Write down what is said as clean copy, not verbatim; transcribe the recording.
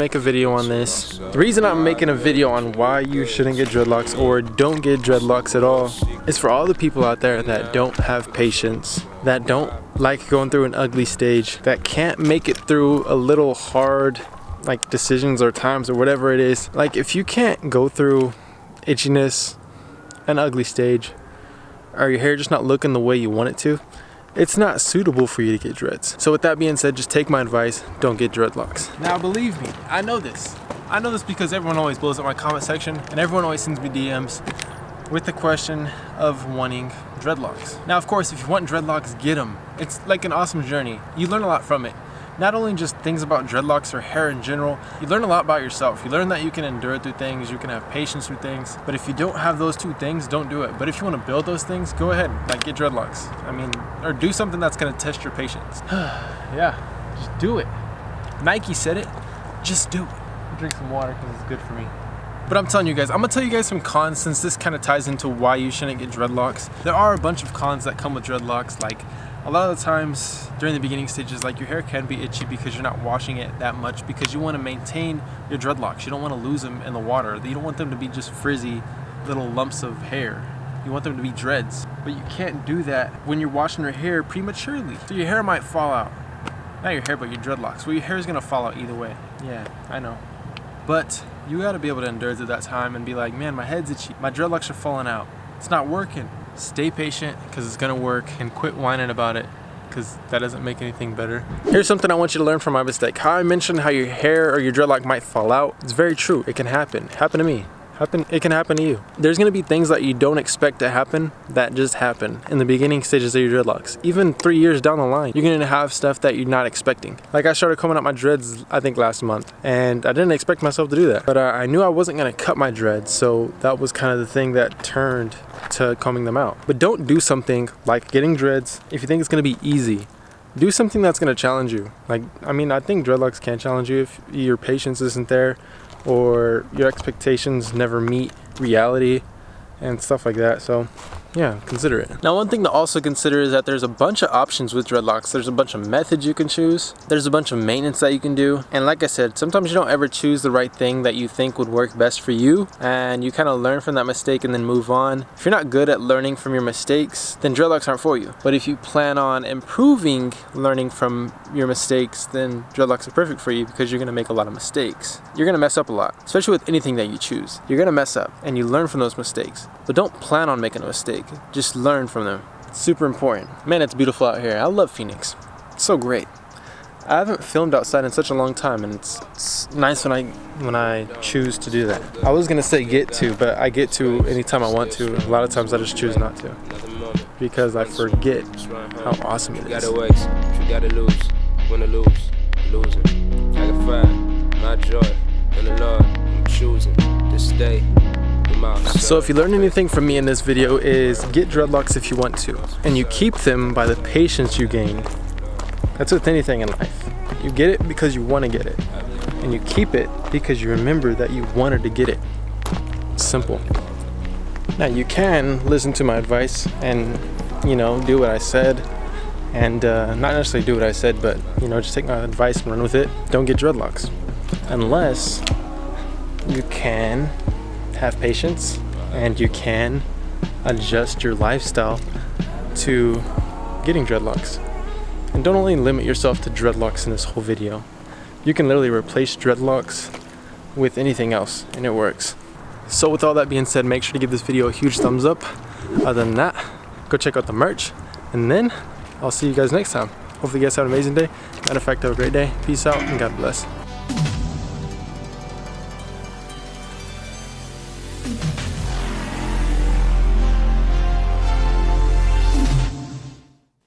make a video on this. The reason I'm making a video on why you shouldn't get dreadlocks or don't get dreadlocks at all is for all the people out there that don't have patience, that don't like going through an ugly stage, that can't make it through a little hard like decisions or times or whatever it is. Like if you can't go through itchiness, an ugly stage, or your hair just not looking the way you want it to, it's not suitable for you to get dreads. So with that being said, just take my advice, don't get dreadlocks. Now believe me, I know this. I know this because everyone always blows up my comment section and everyone always sends me DMs with the question of wanting dreadlocks. Now of course, if you want dreadlocks, get them. It's like an awesome journey. You learn a lot from it. Not only just things about dreadlocks or hair in general, you learn a lot about yourself. You learn that you can endure through things, you can have patience through things. But if you don't have those two things, don't do it. But if you want to build those things, go ahead, like get dreadlocks. I mean, or do something that's gonna test your patience. Yeah, just do it. Nike said it, just do it. Drink some water because it's good for me. But I'm telling you guys, I'm gonna tell you guys some cons since this kind of ties into why you shouldn't get dreadlocks. There are a bunch of cons that come with dreadlocks. Like a lot of the times during the beginning stages, like your hair can be itchy because you're not washing it that much because you want to maintain your dreadlocks. You don't want to lose them in the water. You don't want them to be just frizzy little lumps of hair. You want them to be dreads. But you can't do that when you're washing your hair prematurely. So your hair might fall out. Not your hair, but your dreadlocks. Well, your hair is gonna fall out either way. Yeah, I know. But you gotta be able to endure through that time and be like, man, my head's itchy. My dreadlocks are falling out. It's not working. Stay patient because it's gonna work, and quit whining about it because that doesn't make anything better. Here's something I want you to learn from my mistake. How I mentioned how your hair or your dreadlock might fall out. It's very true. It can happen. Happen to me. It can happen to you. There's gonna be things that you don't expect to happen that just happen in the beginning stages of your dreadlocks. Even 3 years down the line, you're gonna have stuff that you're not expecting. Like I started combing out my dreads, I think last month, and I didn't expect myself to do that. But I knew I wasn't gonna cut my dreads, so that was kind of the thing that turned to combing them out. But don't do something like getting dreads if you think it's gonna be easy. Do something that's gonna challenge you. Like, I mean, I think dreadlocks can challenge you if your patience isn't there, or your expectations never meet reality and stuff like that. So yeah, consider it. Now one thing to also consider is that there's a bunch of options with dreadlocks. There's a bunch of methods you can choose. There's a bunch of maintenance that you can do. And like I said, sometimes you don't ever choose the right thing that you think would work best for you, and you kind of learn from that mistake and then move on. If you're not good at learning from your mistakes, then dreadlocks aren't for you. But if you plan on improving learning from your mistakes, then dreadlocks are perfect for you because you're gonna make a lot of mistakes. You're gonna mess up a lot, especially with anything that you choose. You're gonna mess up and you learn from those mistakes. But don't plan on making a mistake. Just learn from them. It's super important. Man, it's beautiful out here. I love Phoenix. It's so great. I haven't filmed outside in such a long time, and it's nice when I choose to do that. I was gonna say get to, but I get to anytime I want to. A lot of times I just choose not to because I forget how awesome it is. You gotta waste, you gotta lose. Wanna lose, losing. I can find my joy in the Lord. I'm choosing to stay. So if you learned anything from me in this video is get dreadlocks if you want to, and you keep them by the patience you gain. That's with anything in life. You get it because you want to get it, and you keep it because you remember that you wanted to get it. It's simple. Now you can listen to my advice and, you know, do what I said, and not necessarily do what I said, but, you know, just take my advice and run with it. Don't get dreadlocks unless you can have patience and you can adjust your lifestyle to getting dreadlocks. And don't only limit yourself to dreadlocks in this whole video. You can literally replace dreadlocks with anything else and it works. So with all that being said, make sure to give this video a huge thumbs up. Other than that, go check out the merch, and then I'll see you guys next time. Hopefully you guys have an amazing day. Matter of fact, have a great day. Peace out and God bless.